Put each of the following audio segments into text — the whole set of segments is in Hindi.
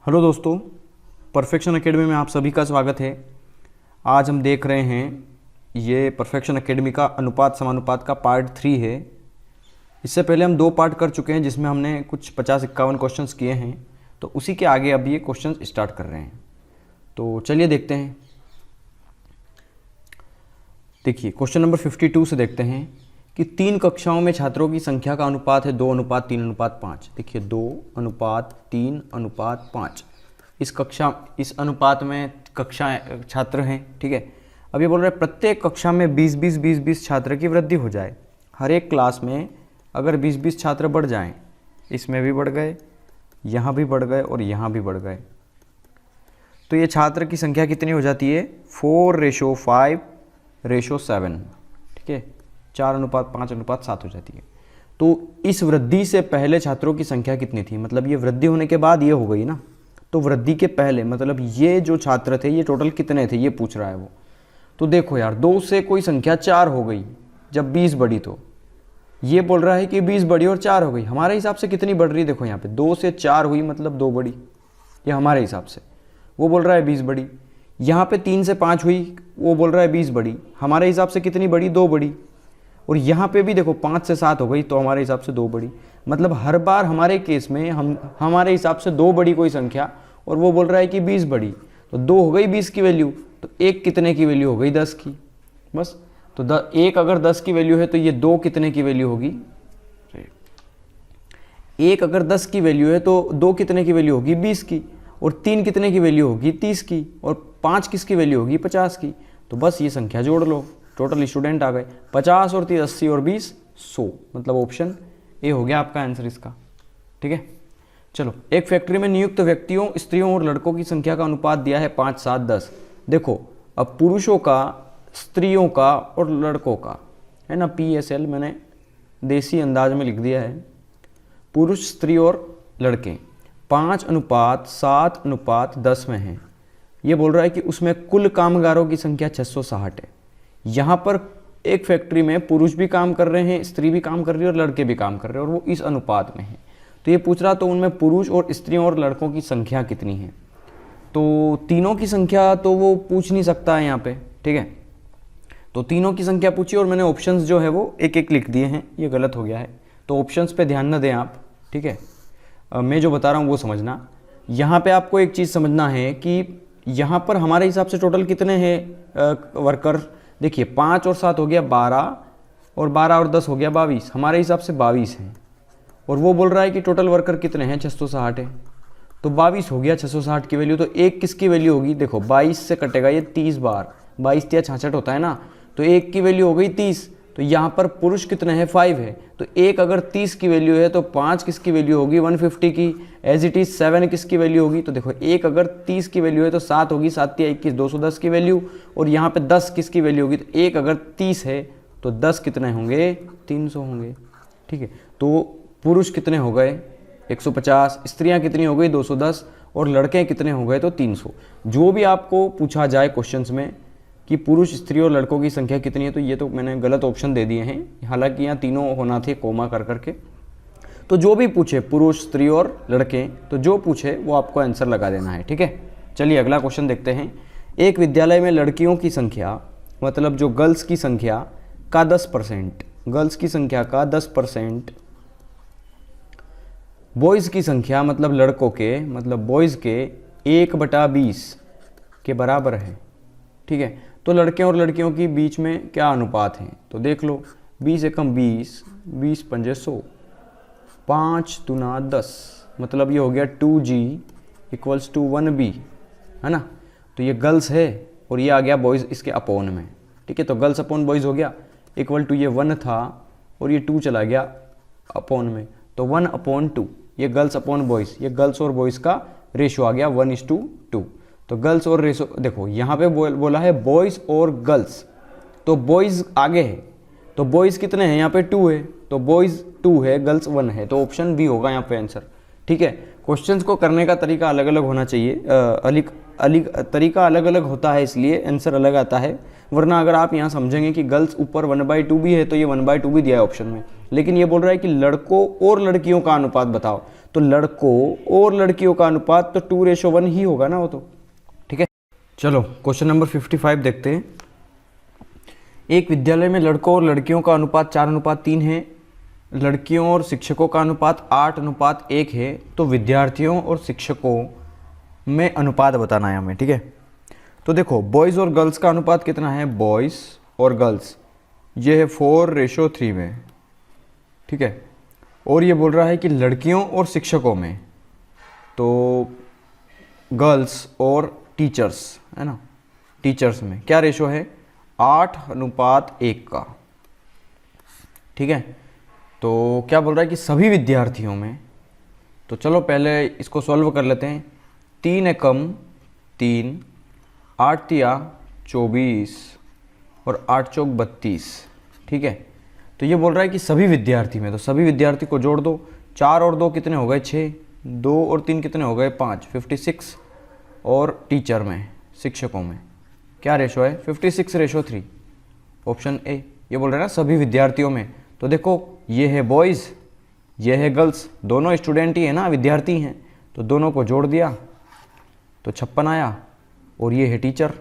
हेलो दोस्तों, परफेक्शन एकेडमी में आप सभी का स्वागत है। आज हम देख रहे हैं ये परफेक्शन एकेडमी का अनुपात समानुपात का पार्ट 3 है। इससे पहले हम 2 पार्ट कर चुके हैं जिसमें हमने कुछ 50-51 क्वेश्चंस किए हैं, तो उसी के आगे अब ये क्वेश्चंस स्टार्ट कर रहे हैं। तो चलिए देखते हैं। देखिए क्वेश्चन नंबर 52 से देखते हैं कि 3 कक्षाओं में छात्रों की संख्या का अनुपात है 2:3:5। देखिए 2:3:5। इस अनुपात में कक्षा छात्र हैं, ठीक है। अब ये बोल रहे हैं प्रत्येक कक्षा में 20-20 छात्र की वृद्धि हो जाए। हर एक क्लास में अगर 20-20 छात्र बढ़ जाएं, इसमें भी बढ़ गए, यहाँ भी बढ़ गए और यहाँ भी बढ़ गए, तो ये छात्र की संख्या कितनी हो जाती है? 4:5:7, ठीक है। 4:5:7 हो जाती है। तो इस वृद्धि से पहले छात्रों की संख्या कितनी थी? मतलब ये वृद्धि होने के बाद ये हो गई ना, तो वृद्धि के पहले मतलब ये जो छात्र थे ये टोटल कितने थे ये पूछ रहा है वो। तो देखो यार, 2 से कोई संख्या 4 हो गई जब 20 बढ़ी, तो ये बोल रहा है कि 20 बढ़ी और 4 हो गई। हमारे हिसाब से कितनी बढ़ रही है? देखो यहाँ पे 2 से 4 हुई मतलब 2 बढ़ी, ये हमारे हिसाब से। वो बोल रहा है 20 बढ़ी। यहाँ पे 3 से 5 हुई, वो बोल रहा है 20 बढ़ी। हमारे हिसाब से कितनी बढ़ी? 2 बढ़ी। और यहाँ पे भी देखो 5 से 7 हो गई, तो हमारे हिसाब से 2 बढ़ी। मतलब हर बार हमारे केस में हमारे हिसाब से 2 बढ़ी कोई संख्या, और वो बोल रहा है कि 20 बढ़ी, तो 2 हो गई 20 की वैल्यू, तो 1 कितने की वैल्यू हो गई? 10 की। बस, तो 1 अगर 10 की वैल्यू है तो ये 2 कितने की वैल्यू होगी? 1 अगर 10 की वैल्यू है तो 2 कितने की वैल्यू होगी? 20 की। और 3 कितने की वैल्यू होगी? 30 की। और 5 किसकी वैल्यू होगी? 50 की। तो बस ये संख्या जोड़ लो, टोटल स्टूडेंट आ गए 50 और 30 80 और 20 100। मतलब ऑप्शन ए हो गया आपका आंसर इसका, ठीक है। चलो, एक फैक्ट्री में नियुक्त व्यक्तियों, स्त्रियों और लड़कों की संख्या का अनुपात दिया है 5, 7, 10। देखो अब पुरुषों का, स्त्रियों का और लड़कों का है ना, PSL मैंने देसी अंदाज में लिख दिया है। पुरुष, स्त्री और लड़के 5:7:10 में हैं। ये बोल रहा है कि उसमें कुल कामगारों की संख्या 660 है। यहाँ पर एक फैक्ट्री में पुरुष भी काम कर रहे हैं, स्त्री भी काम कर रही है और लड़के भी काम कर रहे हैं, और वो इस अनुपात में है। तो ये पूछ रहा तो उनमें पुरुष और स्त्रियों और लड़कों की संख्या कितनी है? तो तीनों की संख्या तो वो पूछ नहीं सकता है यहाँ पे, ठीक है। तो तीनों की संख्या पूछी और मैंने ऑप्शंस जो है वो एक एक लिख दिए हैं, ये गलत हो गया है। तो ऑप्शंस पे ध्यान न दें आप, ठीक है। मैं जो बता रहा हूँ वो समझना। यहाँ पे आपको एक चीज़ समझना है कि यहाँ पर हमारे हिसाब से टोटल कितने हैं वर्कर? देखिए 5 और 7 हो गया 12, और 12 और 10 हो गया 22। हमारे हिसाब से 22 हैं, और वो बोल रहा है कि टोटल वर्कर कितने हैं? 660 है। तो 22 हो गया 660 की वैल्यू। तो 1 किसकी वैल्यू होगी? देखो 22 से कटेगा ये 30 बार, 22 या 66 होता है ना, तो 1 की वैल्यू हो गई 30। तो यहाँ पर पुरुष कितने हैं? 5 है। तो 1 अगर 30 की वैल्यू है तो 5 किसकी वैल्यू होगी? 150 की। एज इट इज 7 किसकी वैल्यू होगी? तो देखो 1 अगर 30 की वैल्यू है तो 7 होगी, 7 या 21 210 की वैल्यू। और यहाँ पे 10 किसकी वैल्यू होगी? तो 1 अगर 30 है तो 10 कितने होंगे? 300 होंगे, ठीक है। तो पुरुष कितने हो गए? 150, स्त्रियाँ कितनी हो गई? 210, और लड़के कितने हो गए? तो 300। जो भी आपको पूछा जाए क्वेश्चंस में कि पुरुष, स्त्री और लड़कों की संख्या कितनी है, तो ये तो मैंने गलत ऑप्शन दे दिए हैं, हालांकि यहाँ तीनों होना थे कोमा कर करके। तो जो भी पूछे पुरुष, स्त्री और लड़के, तो जो पूछे वो आपको आंसर लगा देना है, ठीक है। चलिए अगला क्वेश्चन देखते हैं। एक विद्यालय में लड़कियों की संख्या, मतलब जो गर्ल्स की संख्या का 10%, गर्ल्स की संख्या का 10%, बॉयज़ की संख्या मतलब लड़कों के, मतलब बॉयज़ के 1/20 के बराबर है, ठीक है। तो लड़के और लड़कियों के बीच में क्या अनुपात है? तो देख लो, 20 एकम 20, 20 पंजे 100, 5 दूना 10, मतलब ये हो गया 2G = 1B, है ना। तो ये गर्ल्स है और ये आ गया बॉयज़ इसके अपोन में, ठीक है। तो गर्ल्स अपॉन बॉयज़ हो गया इक्वल टू, ये 1 था और ये 2 चला गया अपोन में, तो 1/2। ये गर्ल्स अपॉन बॉयज़, ये गर्ल्स और बॉयज़ का रेशो आ गया 1:2। तो गर्ल्स और रेशो देखो यहाँ पे बोला है बॉयज़ और गर्ल्स, तो बॉयज़ आगे है, तो बॉयज़ कितने हैं? यहाँ पे 2 है, तो बॉयज़ 2 है, गर्ल्स 1 है, तो ऑप्शन बी होगा यहाँ पे आंसर, ठीक है। क्वेश्चंस को करने का तरीका अलग अलग होना चाहिए, तरीका अलग अलग होता है इसलिए आंसर अलग आता है। वरना अगर आप यहाँ समझेंगे कि गर्ल्स ऊपर 1/2 भी है तो ये 1/2 भी दिया है ऑप्शन में, लेकिन ये बोल रहा है कि लड़कों और लड़कियों का अनुपात बताओ, तो लड़कों और लड़कियों का अनुपात तो 2:1 ही होगा ना वो तो। ठीक है, चलो क्वेश्चन नंबर 55 देखते हैं। एक विद्यालय में लड़कों और लड़कियों का अनुपात 4:3 है, लड़कियों और शिक्षकों का अनुपात 8:1 है, तो विद्यार्थियों और शिक्षकों में अनुपात बताना है हमें। ठीक है, तो देखो बॉयज़ और गर्ल्स का अनुपात कितना है, बॉयज़ और गर्ल्स ये है 4:3 में। ठीक है, और ये बोल रहा है कि लड़कियों और शिक्षकों में, तो गर्ल्स और टीचर्स है ना, टीचर्स में क्या रेशो है, 8:1 का। ठीक है, तो क्या बोल रहा है कि सभी विद्यार्थियों में, तो चलो पहले इसको सॉल्व कर लेते हैं। 3 एकम 3, 8 तिया 24 और 8 चौक 32। ठीक है, तो ये बोल रहा है कि सभी विद्यार्थी में, तो सभी विद्यार्थी को जोड़ दो, 4 और 2 कितने हो गए 6, 2 और 3 कितने हो गए 5, 56। और टीचर में, शिक्षकों में क्या रेशो है, 56:3, ऑप्शन ए। ये बोल रहे हैं ना सभी विद्यार्थियों में, तो देखो ये है बॉयज़, ये है गर्ल्स, दोनों स्टूडेंट ही है ना, विद्यार्थी हैं, तो दोनों को जोड़ दिया तो 56 आया। और ये है टीचर,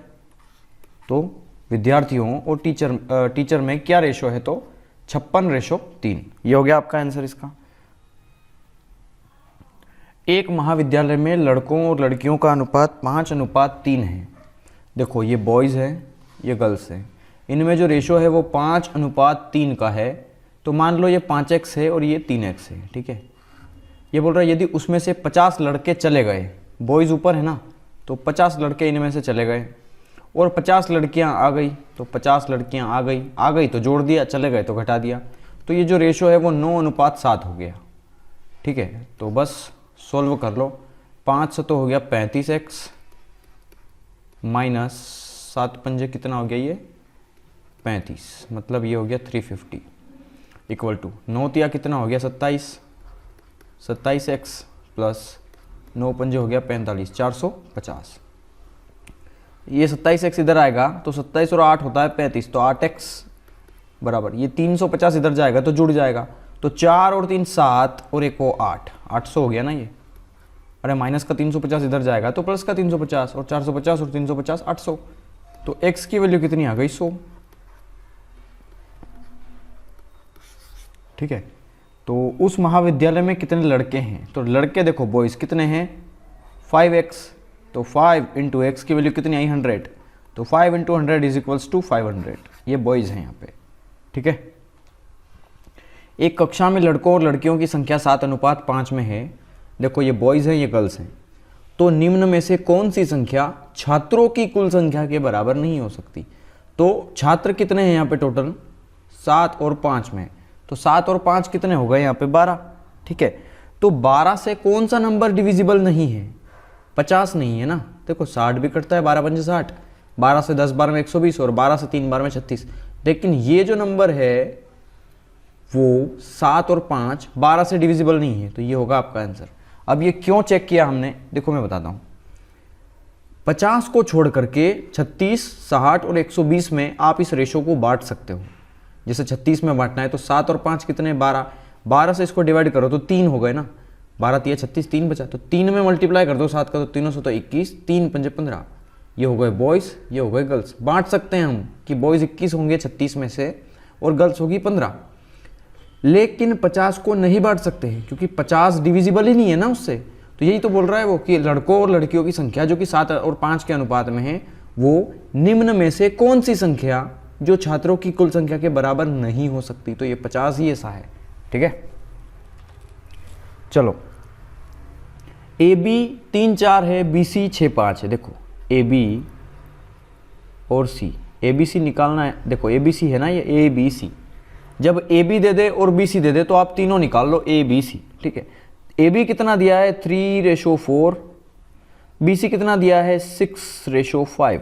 तो विद्यार्थियों और टीचर में क्या रेशो है, तो 56:3। ये हो गया आपका आंसर इसका। एक महाविद्यालय में लड़कों और लड़कियों का अनुपात 5:3 है। देखो ये बॉयज़ है, ये गर्ल्स है, इनमें जो रेशो है वो 5:3 का है, तो मान लो ये 5x है और ये 3x है। ठीक है, ये बोल रहा है यदि उसमें से 50 लड़के चले गए, बॉयज़ ऊपर है ना, तो 50 लड़के इनमें से चले गए और 50 लड़कियां आ गई, तो 50 लड़कियां आ गई तो जोड़ दिया, चले गए तो घटा दिया, तो ये जो रेशो है वो 9:7 हो गया। ठीक है, तो बस सॉल्व कर लो। 5 से तो हो गया 35x माइनस 7 पंजे कितना हो गया ये 35, मतलब ये हो गया 350 इक्वल टू 9 तिया कितना हो गया 27x प्लस 9 पंजे हो गया 45, 450। ये 27x इधर आएगा तो 27 और 8 होता है 35, तो 8x बराबर ये 350 इधर जाएगा तो जुड़ जाएगा, तो 4 और 3 7 और एक वो 8, 800 हो गया ना ये। अरे माइनस का 350 इधर जाएगा तो प्लस का 350 और 450 और 350 800, तो x की वैल्यू कितनी आ गई 100। ठीक है, तो उस महाविद्यालय में कितने लड़के हैं, तो लड़के देखो बॉयज़ कितने हैं 5x, तो 5 × x की वैल्यू कितनी आई 100, तो 5 × 100 इज इक्वल्स टू 500। ये बॉयज़ हैं यहाँ पे। ठीक है, एक कक्षा में लड़कों और लड़कियों की संख्या 7:5 में है। देखो ये बॉयज़ हैं, ये गर्ल्स हैं, तो निम्न में से कौन सी संख्या छात्रों की कुल संख्या के बराबर नहीं हो सकती। तो छात्र कितने हैं यहाँ पे टोटल 7 और 5 में, तो 7 और 5 कितने हो गए यहाँ पे 12। ठीक है, तो 12 से कौन सा नंबर डिविजिबल नहीं है, 50 नहीं है ना। देखो 60 भी कटता है, 12 पंजे 60, 12 से 10 बार में 120 और 12 से 3 बार में 36, लेकिन ये जो नंबर है वो 7 और 5 12 से डिविजिबल नहीं है, तो ये होगा आपका आंसर। अब ये क्यों चेक किया हमने, देखो मैं बताता हूँ। 50 को छोड़ करके 36, 60 और 120 में आप इस रेशो को बांट सकते हो। जैसे 36 में बांटना है तो 7 और 5 कितने 12, 12 से इसको डिवाइड करो तो 3 हो गए ना, 12 तिया 36, 3 बचा, तो 3 में मल्टीप्लाई कर दो 7 का, तो 3 से तो 21, 3 पंजे 15। ये हो गए बॉयज़, ये हो गए गर्ल्स। बांट सकते हैं हम कि बॉयज़ 21 होंगे 36 में से और गर्ल्स होगी 15, लेकिन 50 को नहीं बांट सकते हैं क्योंकि 50 डिविजिबल ही नहीं है ना उससे। तो यही तो बोल रहा है वो कि लड़कों और लड़कियों की संख्या जो कि 7 और 5 के अनुपात में है, वो निम्न में से कौन सी संख्या जो छात्रों की कुल संख्या के बराबर नहीं हो सकती, तो ये 50 ही ऐसा है। ठीक है, चलो AB 3 4 है, BC 6 5 है। देखो AB और C, ABC निकालना है। देखो ABC है ना, ये ABC, जब AB दे दे और BC दे दे तो आप तीनों निकाल लो ABC। ठीक है, AB कितना दिया है 3:4, BC कितना दिया है 6:5,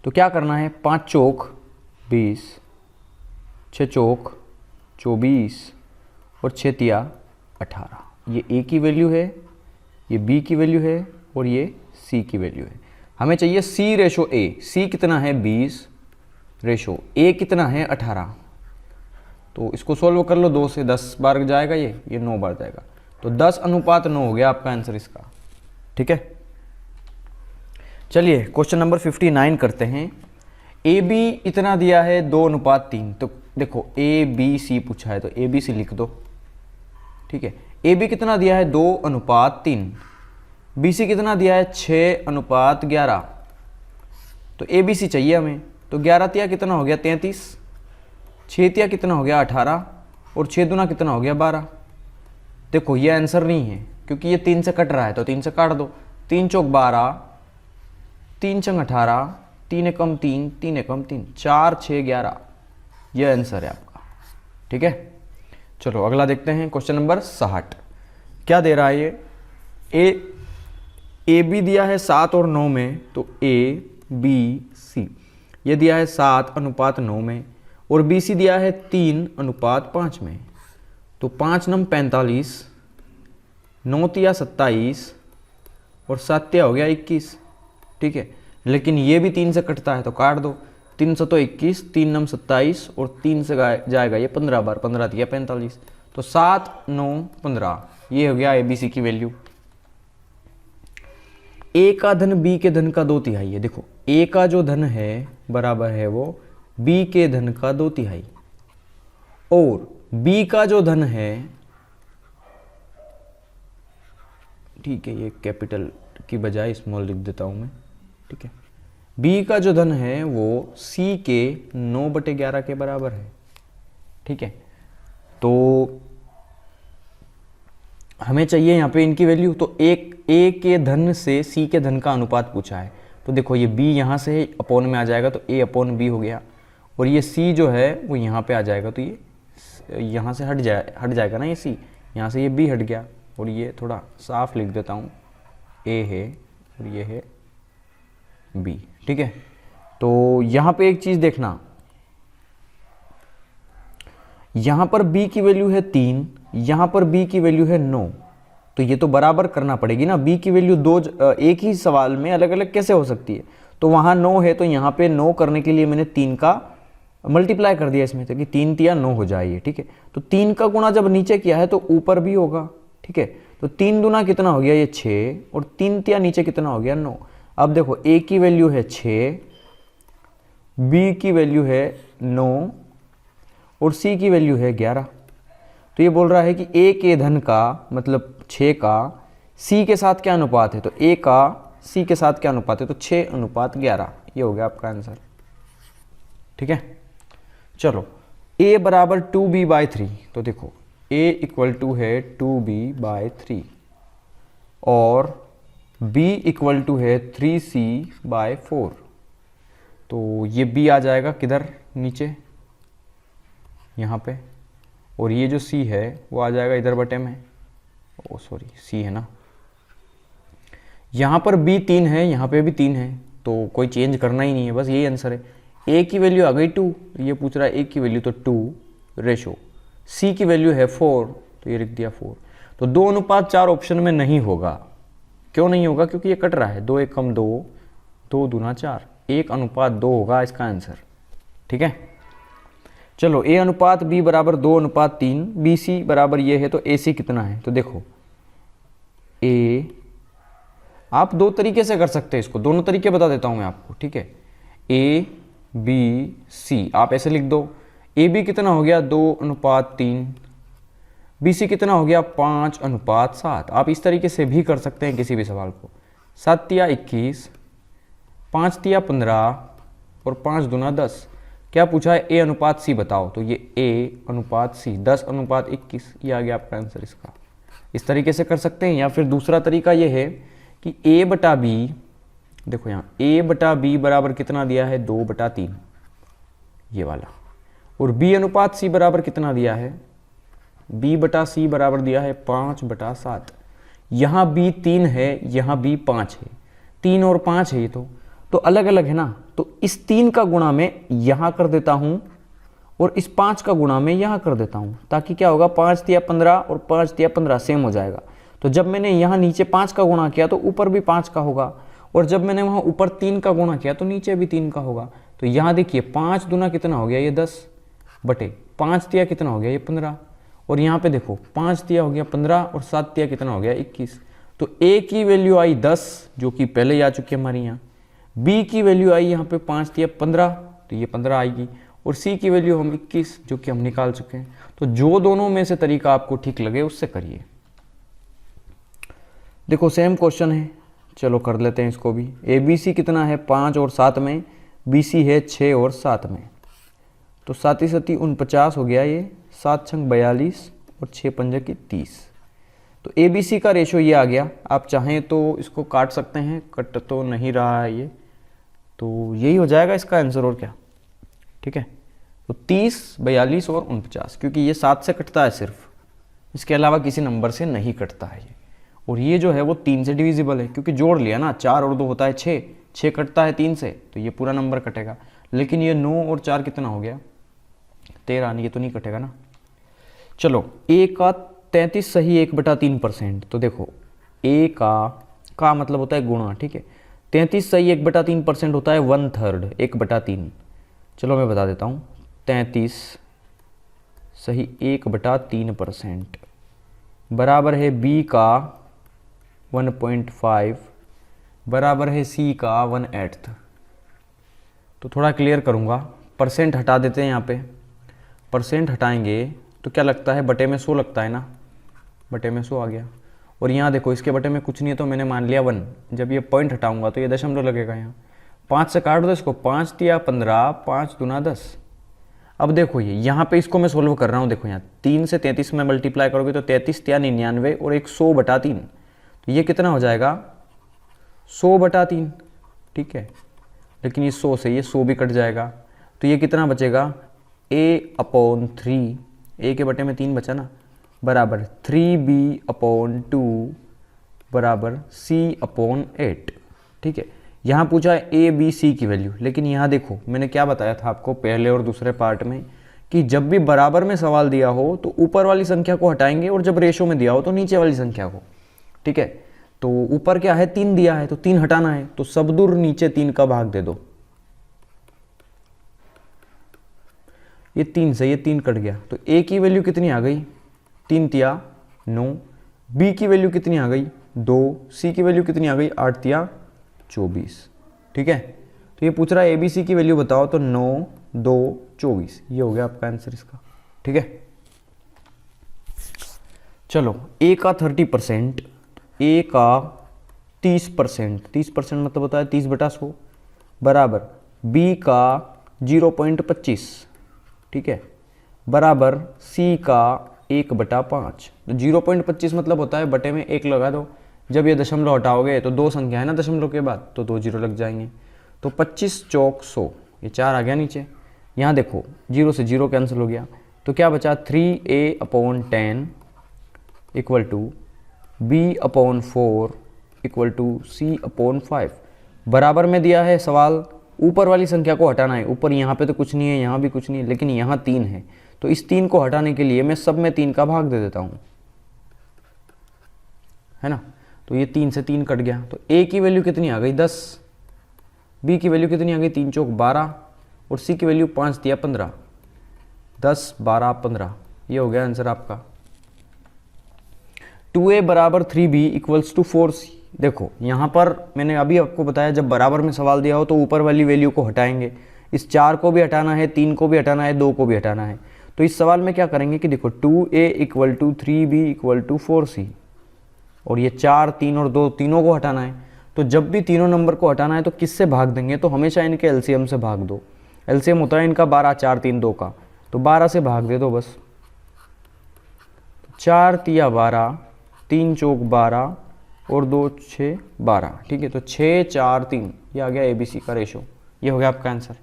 तो क्या करना है 5 चौक 20, 6 चौक 24 और 6 तिया 18। ये ए की वैल्यू है, ये बी की वैल्यू है और ये सी की वैल्यू है। हमें चाहिए सी रेशो ए। सी कितना है 20 रेशो ए कितना है 18। तो इसको सोल्व कर लो, 2 से 10 बार जाएगा, ये 9 बार जाएगा। तो 10:9 हो गया आपका आंसर इसका। ठीक है, चलिए क्वेश्चन नंबर 59 करते हैं। ए बी इतना दिया है 2:3। तो देखो ए बी सी पूछा है तो ए बी सी लिख दो। ठीक है, ए बी कितना दिया है 2:3, बी सी कितना दिया है 6:11। तो ए बी सी चाहिए हमें। तो 11 तिया कितना हो गया 33, 6 तिया कितना हो गया 18 और 6 दूना कितना हो गया 12। देखो ये आंसर नहीं है क्योंकि ये 3 से कट रहा है, तो 3 से काट दो। 3 चौक 12, 3 छंग 18, 3 एकम 3, 3 एकम 3, 4 6 11, ये आंसर है आपका। ठीक है, चलो अगला देखते हैं क्वेश्चन नंबर 60। क्या दे रहा है ये? ए बी दिया है 7 और 9 में, तो ए बी सी ये दिया है 7:9 में और बी सी दिया है 3:5 में। तो 5 9 45, 9 तिया 27 और 7 तिया हो गया 21। ठीक है, लेकिन ये भी 3 से कटता है तो काट दो। 3 से तो 21, 3 9 27 और 3 से जाएगा ये 15 बार, 15 तिया 45। तो 7 9 15 ये हो गया ए बी सी की वैल्यू। ए का धन बी के धन का 2/3 है। देखो ए का जो धन है बराबर है वो बी के धन का 2/3 और बी का जो धन है, ठीक है ये कैपिटल की बजाय स्मॉल लिख देता हूं मैं। ठीक है, बी का जो धन है वो सी के 9/11 के बराबर है। ठीक है, तो हमें चाहिए यहाँ पे इनकी वैल्यू। तो एक ए के धन से सी के धन का अनुपात पूछा है। तो देखो ये बी यहाँ से अपॉन में आ जाएगा तो ए अपॉन बी हो गया और ये सी जो है वो यहाँ पे आ जाएगा तो ये यहाँ से हट जाएगा ना, ये सी यहाँ से ये बी हट गया और ये थोड़ा साफ लिख देता हूँ, ए है और ये है बी। ठीक है, तो यहाँ पे एक चीज़ देखना, यहाँ पर b की वैल्यू है 3, यहाँ पर b की वैल्यू है 9। तो ये तो बराबर करना पड़ेगी ना, b की वैल्यू एक ही सवाल में अलग अलग कैसे हो सकती है। तो वहाँ 9 है तो यहाँ पे 9 करने के लिए मैंने 3 का मल्टीप्लाई कर दिया इसमें, तो कि 3 तिया 9 हो जाए। ठीक है, तो 3 का गुणा जब नीचे किया है तो ऊपर भी होगा। ठीक है, तो 3 दूना कितना हो गया ये 6 और 3 तिया नीचे कितना हो गया 9। अब देखो a की वैल्यू है 6, b की वैल्यू है 9 और c की वैल्यू है 11। तो ये बोल रहा है कि a के धन का मतलब 6 का c के साथ क्या अनुपात है, तो a का c के साथ क्या अनुपात है, तो 6:11। ये हो गया आपका आंसर। ठीक है, चलो a बराबर 2b/3। तो देखो a इक्वल टू है 2b/3 और b इक्वल टू है 3c/4। तो ये b आ जाएगा किधर, नीचे यहाँ पे, और ये जो c है वो आ जाएगा इधर बटे में। ओ सॉरी c है ना, यहाँ पर b 3 है, यहाँ पे भी 3 है, तो कोई चेंज करना ही नहीं है, बस यही आंसर है। a की वैल्यू आ गई 2, ये पूछ रहा है a की वैल्यू, तो 2 रेशो c की वैल्यू है 4, तो ये लिख दिया 4। तो 2:4 ऑप्शन में नहीं होगा। क्यों नहीं होगा? क्योंकि ये कट रहा है, 2 एकम 2, 2 दूना 4, 1:2 होगा इसका आंसर। ठीक है, चलो a अनुपात b बराबर 2:3, बी सी बराबर ये है, तो ए सी कितना है? तो देखो a, आप 2 तरीके से कर सकते हैं इसको, दोनों तरीके बता देता हूं मैं आपको। ठीक है, a b c आप ऐसे लिख दो। ए बी कितना हो गया 2:3, बी सी कितना हो गया 5:7। आप इस तरीके से भी कर सकते हैं किसी भी सवाल को। 7 तिया 21, 5 तिया 15 और 5 दूना 10। क्या पूछा है? a अनुपात c बताओ, तो ये a अनुपात c 10:21, ये आ गया आपका आंसर इसका। इस तरीके से कर सकते हैं, या फिर दूसरा तरीका ये है कि a बटा b, देखो यहाँ a बटा b बराबर कितना दिया है 2/3, ये वाला, और b अनुपात c बराबर कितना दिया है, b बटा c बराबर दिया है 5/7। यहाँ b 3 है, यहाँ b 5 है, 3 और 5 है ये तो अलग अलग है ना, तो इस 3 का गुणा मैं यहाँ कर देता हूँ और इस 5 का गुणा मैं यहाँ कर देता हूँ, ताकि क्या होगा 5 तिया 15 और 5 तिया 15 सेम हो जाएगा। तो जब मैंने यहाँ नीचे 5 का गुणा किया तो ऊपर भी 5 का होगा, और जब मैंने वहाँ ऊपर 3 का गुणा किया तो नीचे भी 3 का होगा। तो यहाँ देखिए 5 दूना कितना हो गया, ये 10 बटे 5 तिया कितना हो गया, ये 15, और यहाँ पे देखो 5 तिया हो गया 15 और 7 तिया कितना हो गया, 21। तो ए की वैल्यू आई 10 जो कि पहले ही आ चुकी है हमारी यहाँ, बी की वैल्यू आई यहाँ पे 5 तिया 15 तो ये 15 आएगी, और सी की वैल्यू हम 21 जो कि हम निकाल चुके हैं। तो जो दोनों में से तरीका आपको ठीक लगे उससे करिए। देखो सेम क्वेश्चन है, चलो कर लेते हैं इसको भी। ए बी सी कितना है 5 और 7 में, बी सी है 6 और 7 में। तो 7 सती 49 हो गया ये, 7 छंग 42 और 6 पंजे की 30। तो ए बी सी का रेशो ये आ गया। आप चाहें तो इसको काट सकते हैं, कट तो नहीं रहा है ये, तो यही हो जाएगा इसका आंसर और क्या, ठीक है। तो 30, 42 और 49, क्योंकि ये 7 से कटता है सिर्फ, इसके अलावा किसी नंबर से नहीं कटता है ये। और ये जो है वो 3 से डिविजिबल है, क्योंकि जोड़ लिया ना, 4 और 2 होता है 6, 6 कटता है 3 से, तो ये पूरा नंबर कटेगा। लेकिन ये 9 और 4 कितना हो गया, 13, ये तो नहीं कटेगा ना। चलो ए का 33 सही 1/3%। तो देखो ए का मतलब होता है गुणा, ठीक है। 33 सही 1/3% होता है 1/3, 1/3। चलो मैं बता देता हूँ, 33 सही 1/3% बराबर है बी का 1.5 बराबर है सी का 1/8। तो थोड़ा क्लियर करूँगा, परसेंट हटा देते हैं यहाँ पे। परसेंट हटाएंगे तो क्या लगता है, बटे में 100 लगता है ना, बटे में 100 आ गया। और यहाँ देखो इसके बटे में कुछ नहीं है तो मैंने मान लिया 1। जब ये पॉइंट हटाऊंगा तो ये दशमलव लगेगा यहाँ। 5 से काट दो इसको, 5 तिया 15, 5 दूना 10। अब देखो ये यहाँ पे इसको मैं सोल्व कर रहा हूँ। देखो यहाँ 3 से 33 में मल्टीप्लाई करोगे तो 33 तिया 99 और 100/3। तो ये कितना हो जाएगा, 100/3, ठीक है। लेकिन ये 100 से ये 100 भी कट जाएगा, तो ये कितना बचेगा, a/3, a के बटे में 3 बचा ना, बराबर 3b/2 बराबर c/8, ठीक है। यहाँ पूछा है ए बी सी की वैल्यू, लेकिन यहाँ देखो मैंने क्या बताया था आपको पहले और दूसरे पार्ट में कि जब भी बराबर में सवाल दिया हो तो ऊपर वाली संख्या को हटाएंगे, और जब रेशो में दिया हो तो नीचे वाली संख्या को, ठीक है। तो ऊपर क्या है, 3 दिया है तो 3 हटाना है, तो सबदूर नीचे 3 का भाग दे दो। ये 3 से ये 3 कट गया, तो ए की वैल्यू कितनी आ गई, 3 तिया 9, बी की वैल्यू कितनी आ गई 2, सी की वैल्यू कितनी आ गई 8 तिया 24, ठीक है। तो ये पूछ रहा है ए बी सी की वैल्यू बताओ, तो 9, 2, 24, ये हो गया आपका आंसर इसका, ठीक है। चलो ए का 30%, ए का 30%, 30% मतलब होता है 30/100 बराबर बी का 0.25, ठीक है, बराबर सी का 1/5। तो 0.25 मतलब होता है बटे में 1 लगा दो। जब ये दशमलव हटाओगे तो 2 संख्या है ना दशमलव के बाद, तो 2 जीरो लग जाएंगे। तो 25 चौक 100, ये 4 आ गया नीचे। यहाँ देखो 0 से 0 कैंसिल हो गया, तो क्या बचा 3a/10 equal to b/4 equal to c/5। बराबर में दिया है सवाल, ऊपर वाली संख्या को हटाना है। ऊपर यहाँ पे तो कुछ नहीं है, यहाँ भी कुछ नहीं है, लेकिन यहाँ 3 है, तो इस 3 को हटाने के लिए मैं सब में 3 का भाग दे देता हूँ, है ना। तो ये 3 से 3 कट गया, तो a की वैल्यू कितनी आ गई 10, b की वैल्यू कितनी आ गई 3 चौक 12 और c की वैल्यू 5 तिया 15, 10, 12, 15, ये हो गया आंसर आपका। 2a बराबर 3b इक्वल्स टू 4c। देखो यहाँ पर मैंने अभी आपको बताया जब बराबर में सवाल दिया हो तो ऊपर वाली वैल्यू को हटाएंगे। इस 4 को भी हटाना है, 3 को भी हटाना है, 2 को भी हटाना है। तो इस सवाल में क्या करेंगे कि देखो 2a equal to 3b equal to 4c, और ये 4, 3 और 2 तीनों को हटाना है। तो जब भी तीनों नंबर को हटाना है तो किससे भाग देंगे, तो हमेशा इनके एलसीएम से भाग दो। एलसीएम होता है इनका 12, 4, 3, 2 का, तो 12 से भाग दे दो बस। 4 तिया 12, 3 चौक 12 और 2 6 12, ठीक है। तो 6, 4, 3, ये आ गया एबीसी का रेशो, ये हो गया आपका आंसर।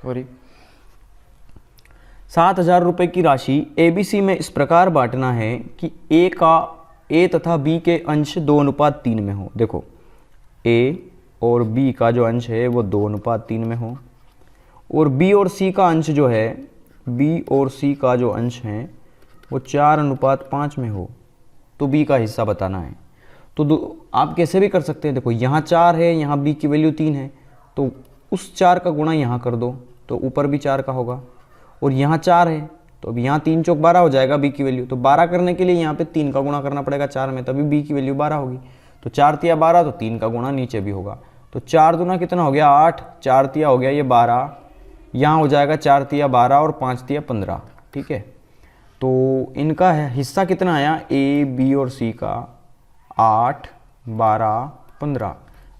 सॉरी। 7,000 रुपये की राशि एबीसी में इस प्रकार बांटना है कि ए तथा बी के अंश 2:3 में हो। देखो ए और बी का जो अंश है वो 2:3 में हो। और बी और सी का अंश जो है, बी और सी का जो अंश है वो 4:5 में हो तो बी का हिस्सा बताना है। तो आप कैसे भी कर सकते हैं, देखो यहाँ 4 है, यहाँ बी की वैल्यू 3 है, तो उस 4 का गुणा यहाँ कर दो तो ऊपर भी 4 का होगा, और यहाँ 4 है तो अब यहाँ 3 चौक 12 हो जाएगा बी की वैल्यू। तो 12 करने के लिए यहाँ पे 3 का गुणा करना पड़ेगा 4 में, तभी बी की वैल्यू 12 होगी। तो 4 तिया 12, तो 3 का गुणा नीचे भी होगा, तो 4 दूना कितना हो गया 8, 4 तिया हो गया ये 12, यहाँ हो जाएगा 4 तिया 12 और 5 तिया 15। ठीक है, तो इनका हिस्सा कितना आया ए बी और सी का 8, 12, 15।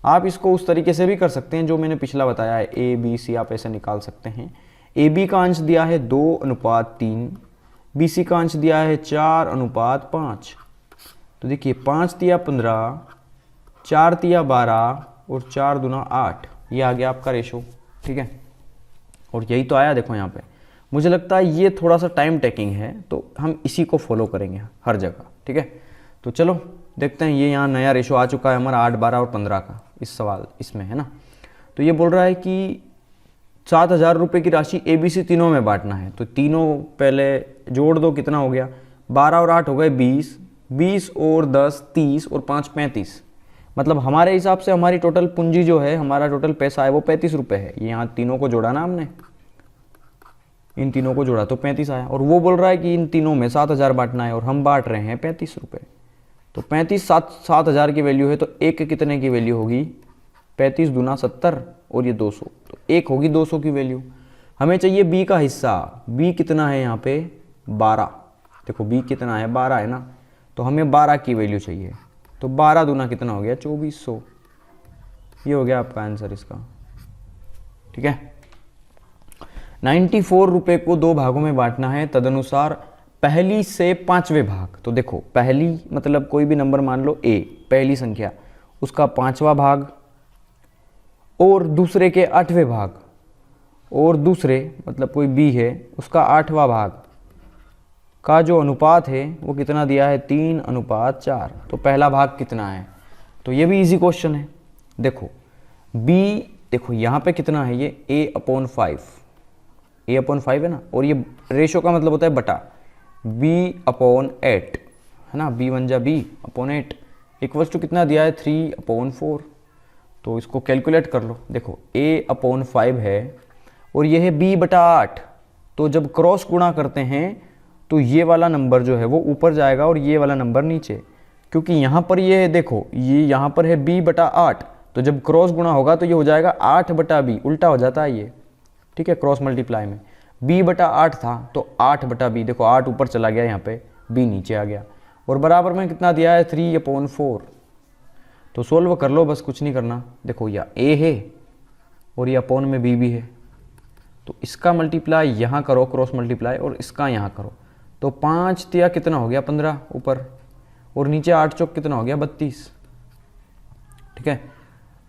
आप इसको उस तरीके से भी कर सकते हैं जो मैंने पिछला बताया है, ए बी सी आप ऐसे निकाल सकते हैं। ए बी का अंश दिया है 2:3, बी सी का अंश दिया है 4:5। तो देखिए 5 तिया 15, 4 तिया 12 और 4 दूना 8, ये आ गया आपका रेशो। ठीक है, और यही तो आया देखो यहाँ पे। मुझे लगता है ये थोड़ा सा टाइम टेकिंग है, तो हम इसी को फॉलो करेंगे हर जगह। ठीक है, तो चलो देखते हैं, ये यहाँ नया रेशो आ चुका है हमारा 8, 12 और 15 का इस सवाल इसमें है ना। तो ये बोल रहा है कि 7,000 रुपये की राशि ए बी सी तीनों में बांटना है। तो तीनों पहले जोड़ दो, कितना हो गया 12 और 8 हो गए 20, 20 और 10 30 और 5 35। मतलब हमारे हिसाब से हमारी टोटल पूंजी जो है, हमारा टोटल पैसा है वो 35 रुपये है। ये यहाँ तीनों को जोड़ा ना हमने, इन तीनों को जोड़ा तो 35 आया, और वो बोल रहा है कि इन तीनों में 7,000 बांटना है और हम बांट रहे हैं 35 रुपये। तो 35 7,000 की वैल्यू है, तो एक कितने की वैल्यू होगी 35 दूना 70 और ये 200, तो एक होगी 200 की वैल्यू। हमें चाहिए बी का हिस्सा, बी कितना है यहाँ पे 12, देखो बी कितना है 12 है ना, तो हमें 12 की वैल्यू चाहिए। तो 12 दूना कितना हो गया 2400, ये हो गया आपका आंसर इसका। ठीक है, 94 रुपये को 2 भागों में बांटना है, तदनुसार पहली से 5वें भाग। तो देखो पहली मतलब कोई भी नंबर मान लो ए, पहली संख्या, उसका 5वां भाग, और दूसरे के 8वें भाग, और दूसरे मतलब कोई बी है उसका 8वां भाग का जो अनुपात है वो कितना दिया है 3:4। तो पहला भाग कितना है, तो ये भी इजी क्वेश्चन है। देखो बी, देखो यहाँ पे कितना है ये a/5, a/5 है ना, और ये रेशो का मतलब होता है बटा, b/8 है ना, b1 जा b/8 इक्वल्स टू कितना दिया है 3/4। तो इसको कैलकुलेट कर लो, देखो a/5 है और ये है b/8, तो जब क्रॉस गुणा करते हैं तो ये वाला नंबर जो है वो ऊपर जाएगा और ये वाला नंबर नीचे, क्योंकि यहाँ पर ये है, देखो ये यहाँ पर है b/8, तो जब क्रॉस गुणा होगा तो ये हो जाएगा 8/b, उल्टा हो जाता है ये। ठीक है, क्रॉस मल्टीप्लाई में b/8 था तो 8/b, देखो 8 ऊपर चला गया, यहाँ पे b नीचे आ गया, और बराबर में कितना दिया है 3/4। तो सोल्व कर लो, बस कुछ नहीं करना। देखो या a है और ये अपॉन में b भी है, तो इसका मल्टीप्लाई यहाँ करो क्रॉस मल्टीप्लाई, और इसका यहाँ करो, तो 5 तिया कितना हो गया 15 ऊपर, और नीचे 8 चौक कितना हो गया 32। ठीक है,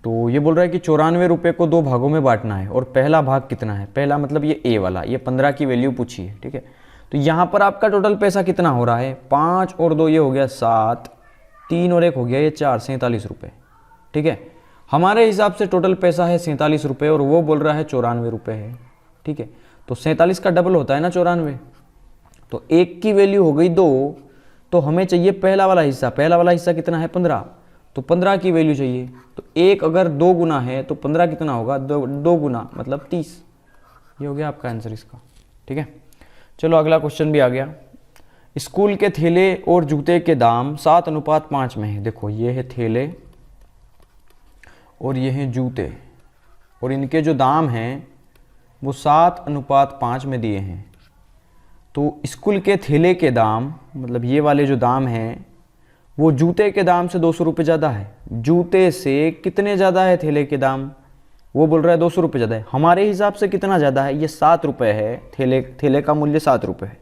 तो ये बोल रहा है कि 94 रुपये को 2 भागों में बांटना है, और पहला भाग कितना है, पहला मतलब ये ए वाला, ये 15 की वैल्यू पूछी है। ठीक है, तो यहाँ पर आपका टोटल पैसा कितना हो रहा है 5 और 2 ये हो गया 7, 3 और 1 हो गया ये 4, 47 रुपये। ठीक है, हमारे हिसाब से टोटल पैसा है 47 रुपये, और वो बोल रहा है 94 रुपये है। ठीक है, तो 47 का डबल होता है ना 94, तो 1 की वैल्यू हो गई 2, तो हमें चाहिए पहला वाला हिस्सा, पहला वाला हिस्सा कितना है 15, तो 15 की वैल्यू चाहिए। तो 1 अगर 2 गुना है तो 15 कितना होगा 2 गुना मतलब 30, ये हो गया आपका आंसर इसका। ठीक है, चलो अगला क्वेश्चन भी आ गया। स्कूल के थैले और जूते के दाम 7:5 में है। देखो ये है थैले और ये हैं जूते, और इनके जो दाम हैं वो 7:5 में दिए हैं। तो स्कूल के थैले के दाम मतलब ये वाले जो दाम हैं वो जूते के दाम से 200 रुपये ज़्यादा है। जूते से कितने ज़्यादा है थैले के दाम, वो बोल रहा है 200 रुपये ज़्यादा है। हमारे हिसाब से कितना ज़्यादा है, ये 7 रुपये है, थैले का मूल्य 7 रुपये है,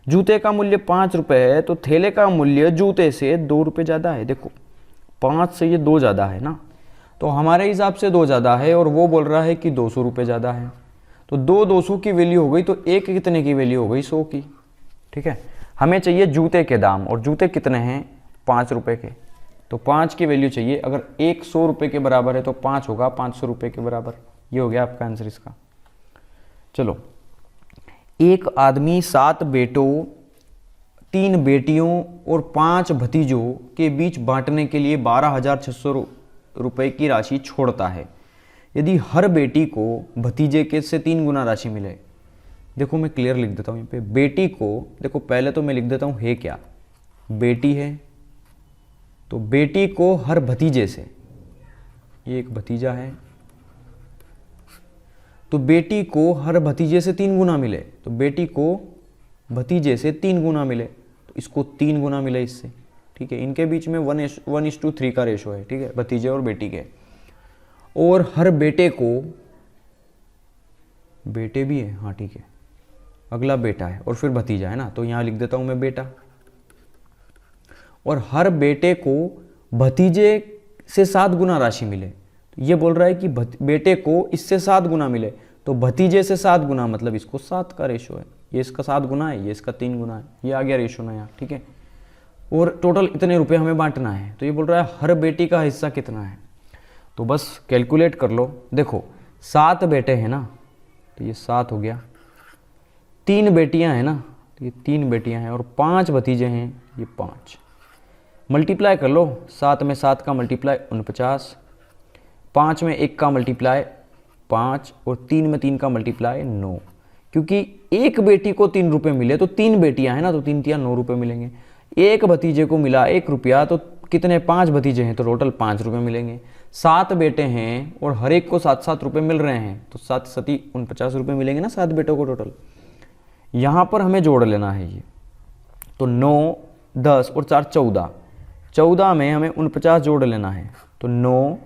जूते का मूल्य 5 रुपये है, तो थैले का मूल्य जूते से 2 रुपये ज़्यादा है। देखो 5 से ये 2 ज़्यादा है ना, तो हमारे हिसाब से 2 ज़्यादा है, और वो बोल रहा है कि 200 रुपये ज़्यादा है। तो 200 की वैल्यू हो गई, तो एक कितने की वैल्यू हो गई 100 की। ठीक है, हमें चाहिए जूते के दाम, और जूते कितने हैं 5 रुपये के, तो 5 की वैल्यू चाहिए। अगर 1 100 रुपये के बराबर है तो 5 होगा 500 रुपये के बराबर। ये हो गया आपका आंसर इसका। चलो, एक आदमी 7 बेटों, 3 बेटियों और 5 भतीजों के बीच बांटने के लिए 12,600 रुपये की राशि छोड़ता है। यदि हर बेटी को भतीजे के से 3 गुना राशि मिले। देखो मैं क्लियर लिख देता हूँ यहाँ पे, बेटी को, देखो पहले तो मैं लिख देता हूँ है क्या, बेटी है, तो बेटी को हर भतीजे से, ये एक भतीजा है, तो बेटी को हर भतीजे से 3 गुना मिले, तो बेटी को भतीजे से 3 गुना मिले, तो इसको 3 गुना मिले इससे, ठीक है। इनके बीच में 1:3 का रेशो है, ठीक है, भतीजे और बेटी के। और हर बेटे को, बेटे भी है, हाँ ठीक है, अगला बेटा है और फिर भतीजा है ना, तो यहाँ लिख देता हूँ मैं बेटा। और हर बेटे को भतीजे से 7 गुना राशि मिले, तो ये बोल रहा है कि बेटे को इससे 7 गुना मिले, तो भतीजे से 7 गुना मतलब इसको 7 का रेशो है, ये इसका 7 गुना है, ये इसका 3 गुना है, ये आ गया रेशो ना यहाँ, ठीक है। और टोटल इतने रुपए हमें बांटना है, तो ये बोल रहा है हर बेटी का हिस्सा कितना है, तो बस कैलकुलेट कर लो। देखो 7 बेटे हैं ना, तो ये 7 हो गया, 3 बेटियां हैं ना, तो ये 3 बेटियां हैं, और 5 भतीजे हैं, ये 5। मल्टीप्लाई कर लो, 7 में 7 का मल्टीप्लाई 49, 5 में 1 का मल्टीप्लाई 5, और 3 में 3 का मल्टीप्लाई 9। क्योंकि एक बेटी को 3 रुपये मिले, तो 3 बेटियां हैं ना, तो 3 तिया 9 रुपये मिलेंगे। एक भतीजे को मिला 1 रुपया, तो कितने, 5 भतीजे हैं, तो टोटल 5 रुपये मिलेंगे। 7 बेटे हैं और हर एक को 7-7 रुपये मिल रहे हैं, तो 7 सती 49 रुपये मिलेंगे ना 7 बेटों को टोटल। यहाँ पर हमें जोड़ लेना है ये, तो 9, 10 और 4 14, 14 में हमें 49 जोड़ लेना है, तो 9,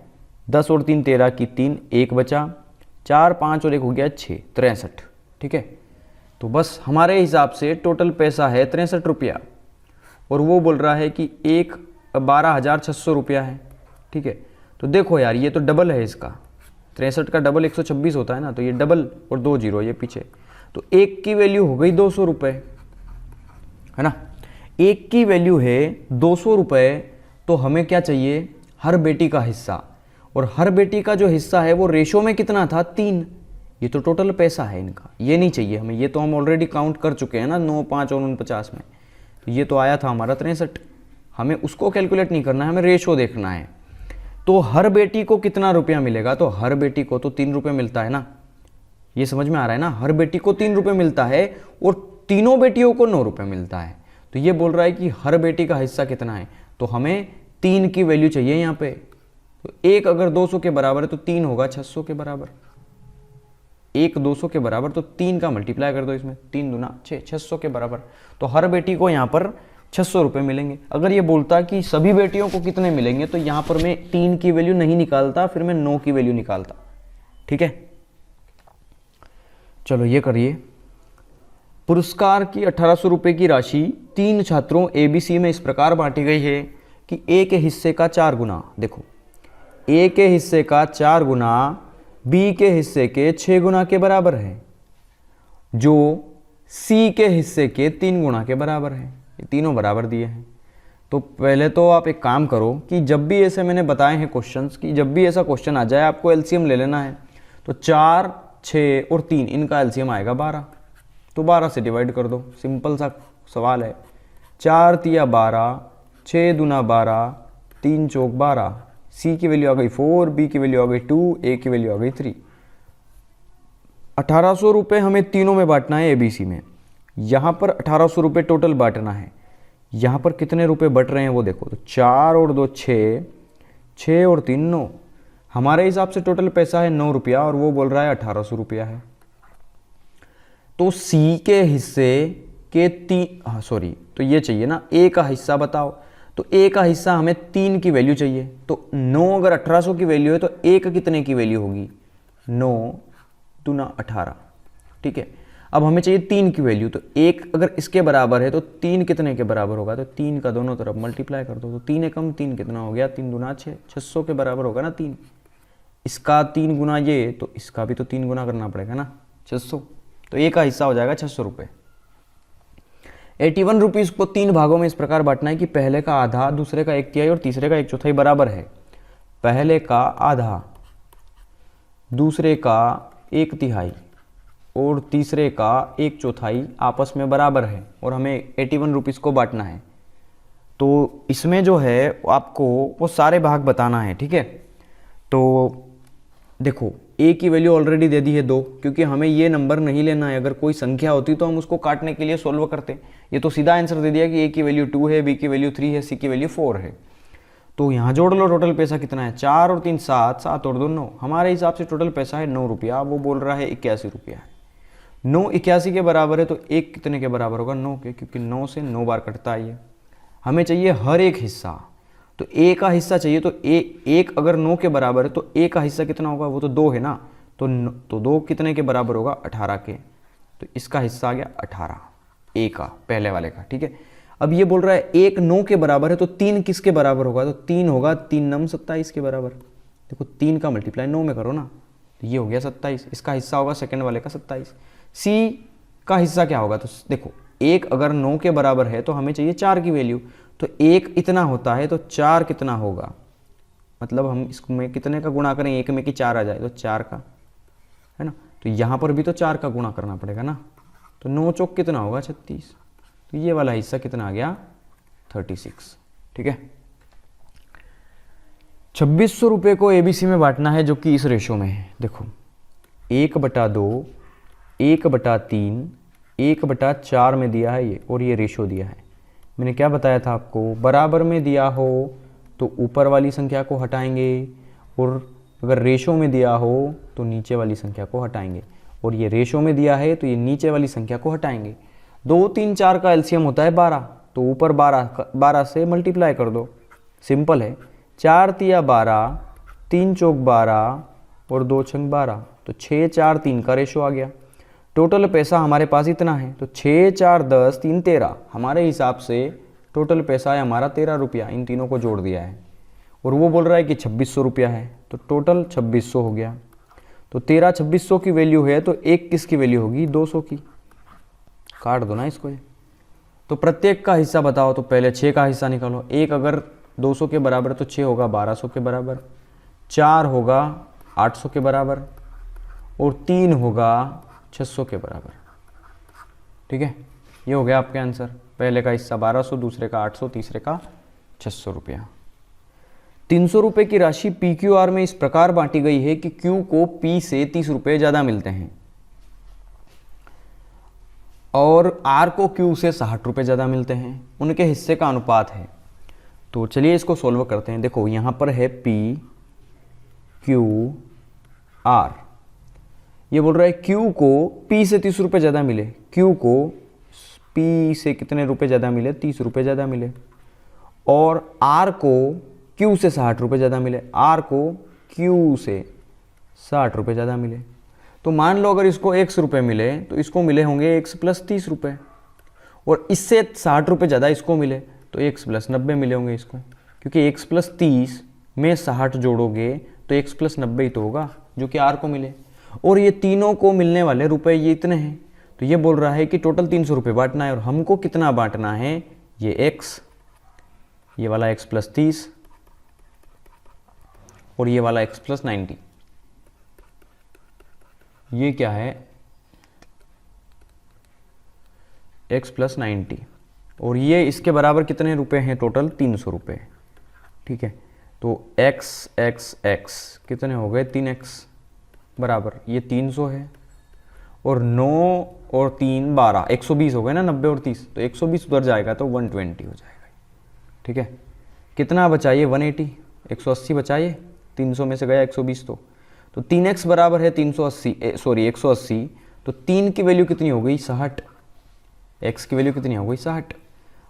10 और 3 13 की 3, 1 बचा, 4 5 और 1 हो गया 6, 63, ठीक है। तो बस हमारे हिसाब से टोटल पैसा है 63 रुपया, और वो बोल रहा है कि 12,600 रुपया है, ठीक है। तो देखो यार, ये तो डबल है इसका, 63 का डबल 126 होता है ना, तो ये डबल और 2 जीरो ये पीछे, तो 1 की वैल्यू हो गई 200 रुपये, है ना। 1 की वैल्यू है 200 रुपये, तो हमें क्या चाहिए, हर बेटी का हिस्सा, और हर बेटी का जो हिस्सा है वो रेशो में कितना था, 3। ये तो टोटल पैसा है इनका, ये नहीं चाहिए हमें, ये तो हम ऑलरेडी काउंट कर चुके हैं ना 9, 5 और 49 में, तो ये तो आया था हमारा 63, हमें उसको कैलकुलेट नहीं करना है, हमें रेशो देखना है। तो हर बेटी को कितना रुपया मिलेगा, तो हर बेटी को तो 3 रुपये मिलता है ना, ये समझ में आ रहा है ना, हर बेटी को 3 रुपये मिलता है और तीनों बेटियों को 9 रुपये मिलता है। तो ये बोल रहा है कि हर बेटी का हिस्सा कितना है, तो हमें 3 की वैल्यू चाहिए यहाँ पे। तो 1 अगर 200 के बराबर है तो 3 होगा 600 के बराबर, 1 200 के बराबर, तो 3 का मल्टीप्लाई कर दो इसमें, 3 दूना 6, 600 के बराबर। तो हर बेटी को यहाँ पर 600 रुपये मिलेंगे। अगर ये बोलता कि सभी बेटियों को कितने मिलेंगे, तो यहाँ पर मैं 3 की वैल्यू नहीं निकालता, फिर मैं 9 की वैल्यू निकालता, ठीक है। चलो ये करिए, पुरस्कार की 1800 रुपये की राशि 3 छात्रों ABC में इस प्रकार बांटी गई है कि A के हिस्से का 4 गुना, देखो A के हिस्से का 4 गुना B के हिस्से के 6 गुना के बराबर है, जो C के हिस्से के 3 गुना के बराबर है। ये तीनों बराबर दिए हैं। तो पहले तो आप एक काम करो कि जब भी ऐसे मैंने बताए हैं क्वेश्चंस, कि जब भी ऐसा क्वेश्चन आ जाए आपको एलसीएम ले लेना है। तो 4, 6 और 3 इनका एलसीएम आएगा 12, तो 12 से डिवाइड कर दो, सिंपल सा सवाल है। 4 तिया 12, 6 दूना 12, 3 चौक 12, C की वैल्यू आ गई 4, B की वैल्यू आ गई 2, A की वैल्यू आ गई 3। 1800 रुपये हमें तीनों में बांटना है ABC में। यहाँ पर 1800 रुपये टोटल बांटना है। यहाँ पर कितने रुपए बट रहे हैं वो देखो, तो 4 और 2 6, 6 और 3 9, हमारे हिसाब से टोटल पैसा है 9 रुपया, और वो बोल रहा है 1800 रुपया है। तो C के हिस्से के 3, सॉरी, तो ये चाहिए ना A का हिस्सा बताओ, तो A का हिस्सा हमें 3 की वैल्यू चाहिए। तो 9 अगर 1800 की वैल्यू है तो 1 कितने की वैल्यू होगी, 9 दूना 18, ठीक है। अब हमें चाहिए 3 की वैल्यू, तो 1 अगर इसके बराबर है तो 3 कितने के बराबर होगा, तो 3 का दोनों तरफ मल्टीप्लाई कर दो, तो 3 एकम 3 कितना हो गया, 3 दूना 6, 600 के बराबर होगा ना 3। इसका 3 गुना ये, तो इसका भी तो 3 गुना करना पड़ेगा ना 600, तो A का हिस्सा हो जाएगा 600 रुपये। 81 रुपीज़ को 3 भागों में इस प्रकार बांटना है कि पहले का आधा, दूसरे का 1/3 और तीसरे का 1/4 बराबर है। पहले का आधा, दूसरे का 1/3 और तीसरे का 1/4 आपस में बराबर है और हमें 81 रुपीज़ को बांटना है। तो इसमें जो है आपको वो सारे भाग बताना है, ठीक है। तो देखो ए की वैल्यू ऑलरेडी दे दी है 2, क्योंकि हमें ये नंबर नहीं लेना है। अगर कोई संख्या होती तो हम उसको काटने के लिए सोल्व करते। ये तो सीधा आंसर दे दिया कि ए की वैल्यू 2 है, बी की वैल्यू 3 है, सी की वैल्यू 4 है। तो यहाँ जोड़ लो टोटल पैसा कितना है, 4 और 3 7, 7 और 2 9। हमारे हिसाब से टोटल पैसा है 9 रुपया, वो बोल रहा है 81 रुपया है। 9 81 के बराबर है, तो एक कितने के बराबर होगा, 9 के, क्योंकि 9 से 9 बार कटता है ये। हमें चाहिए हर एक हिस्सा, तो ए का हिस्सा चाहिए। तो एक अगर 9 के बराबर है तो ए का हिस्सा कितना होगा, वो तो 2 है ना। तो 2 कितने के बराबर होगा, 18 के। तो इसका हिस्सा आ गया 18 ए का, पहले वाले का, ठीक है। अब ये बोल रहा है 1 9 के बराबर है, तो 3 किसके बराबर होगा, तो 3 होगा 3 9 27 के बराबर। देखो 3 का मल्टीप्लाई 9 में करो ना, तो ये हो गया 27। इसका हिस्सा होगा सेकंड वाले का 27। सी का हिस्सा क्या होगा, तो देखो 1 अगर 9 के बराबर है तो हमें चाहिए 4 की वैल्यू। तो 1 इतना होता है तो 4 कितना होगा, मतलब हम इसमें कितने का गुणा करें, 1 में कि 4 आ जाए, तो 4 का, है ना। तो यहाँ पर भी तो 4 का गुणा करना पड़ेगा ना। तो 9 चौक कितना होगा, 36। तो ये वाला हिस्सा कितना आ गया, 36, ठीक है। 2600 रुपये को एबीसी में बांटना है, जो कि इस रेशो में है। देखो 1/2, 1/3, 1/4 में दिया है ये, और ये रेशो दिया है। मैंने क्या बताया था आपको, बराबर में दिया हो तो ऊपर वाली संख्या को हटाएंगे, और अगर रेशो में दिया हो तो नीचे वाली संख्या को हटाएंगे। और ये रेशो में दिया है तो ये नीचे वाली संख्या को हटाएंगे। 2 3 4 का एलसीएम होता है 12, तो ऊपर 12 से मल्टीप्लाई कर दो, सिंपल है। 4 तिया 12, 3 चौक 12 और 2 छंग 12, तो 6 4 3 का रेशो आ गया। टोटल पैसा हमारे पास इतना है, तो 6 4 10 3 13। हमारे हिसाब से टोटल पैसा है हमारा 13 रुपया, इन तीनों को जोड़ दिया है। और वो बोल रहा है कि 2600 रुपया है, तो टोटल 2600 हो गया। तो 13 2600 की वैल्यू है, तो एक किसकी वैल्यू होगी, 200 की। काट दो ना इसको। तो प्रत्येक का हिस्सा बताओ, तो पहले 6 का हिस्सा निकालो। 1 अगर 200 के बराबर, तो 6 होगा 1200 के बराबर, 4 होगा 800 के बराबर, और 3 होगा 600 के बराबर, ठीक है। ये हो गया आपके आंसर। पहले का हिस्सा 1200, दूसरे का 800, तीसरे का 600 रुपया। 300 रुपये की राशि PQR में इस प्रकार बांटी गई है कि Q को P से 30 रुपये ज़्यादा मिलते हैं और R को Q से 60 रुपये ज़्यादा मिलते हैं। उनके हिस्से का अनुपात है। तो चलिए इसको सोल्व करते हैं। देखो यहाँ पर है P Q R। ये बोल रहा है Q को P से 30 रुपये ज़्यादा मिले, Q को P से कितने रुपये ज़्यादा मिले, 30 रुपये ज़्यादा मिले, और R को Q से 60 रुपये ज़्यादा मिले, R को Q से 60 रुपये ज़्यादा मिले। तो मान लो अगर इसको x रुपये मिले तो इसको मिले होंगे x + 30 रुपये, और इससे 60 रुपये ज़्यादा इसको मिले तो x + 90 मिले होंगे इसको, क्योंकि x + 30 में 60 जोड़ोगे तो x + 90 ही तो होगा जो कि R को मिले। और ये तीनों को मिलने वाले रुपए ये इतने हैं। तो ये बोल रहा है कि टोटल 300 रुपये बांटना है, और हमको कितना बांटना है, ये x, ये वाला x + 30 और ये वाला x + 90। ये क्या है, x + 90, और ये इसके बराबर कितने रुपए हैं, टोटल 300 रुपये, ठीक है। तो x x x कितने हो गए, 3x बराबर ये 300 है, और 9 और 3 12, 120 हो गए ना, 90 और 30, तो 120 उधर जाएगा तो 120 हो जाएगा, ठीक है। कितना बचाइए, 180, 180 बचाइए, 300 में से गया 120, तो 3x बराबर है 180, तो 3 की वैल्यू कितनी हो गई, 60, x की वैल्यू कितनी हो गई, 60।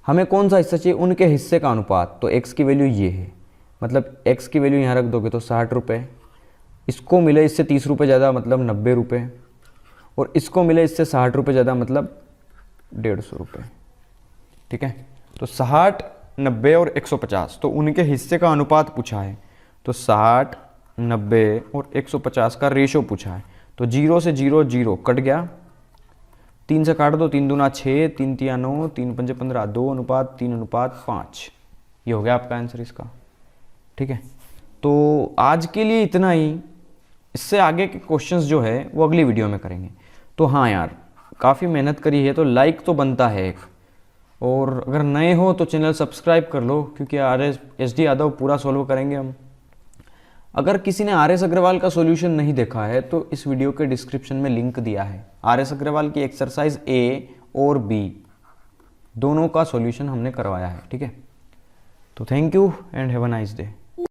हमें कौन सा हिस्सा चाहिए, उनके हिस्से का अनुपात। तो x की वैल्यू ये है, मतलब x की वैल्यू यहाँ रख दोगे तो 60 रुपये, इसको मिले इससे 30 रुपये ज़्यादा मतलब 90 रुपये, और इसको मिले इससे 60 रुपये ज़्यादा मतलब 150 रुपये, ठीक है। तो 60 90 और 150, तो उनके हिस्से का अनुपात पूछा है। तो 60 90 और 150 का रेशो पूछा है। तो 0 से 0 0 कट गया, 3 से काट दो, 3 दूना 6, 3 तिया 9, 3 पंजे 15, 2:3:5। ये हो गया आपका आंसर इसका, ठीक है। तो आज के लिए इतना ही। इससे आगे के क्वेश्चंस जो है वो अगली वीडियो में करेंगे। तो तो हाँ यार, काफ़ी मेहनत करी है तो लाइक तो बनता है एक। और अगर नए हो तो चैनल सब्सक्राइब कर लो, क्योंकि RS यादव पूरा सॉल्व करेंगे हम। अगर किसी ने RS अग्रवाल का सॉल्यूशन नहीं देखा है तो इस वीडियो के डिस्क्रिप्शन में लिंक दिया है। RS अग्रवाल की एक्सरसाइज A और B दोनों का सॉल्यूशन हमने करवाया है, ठीक है। तो thank you and have a nice day.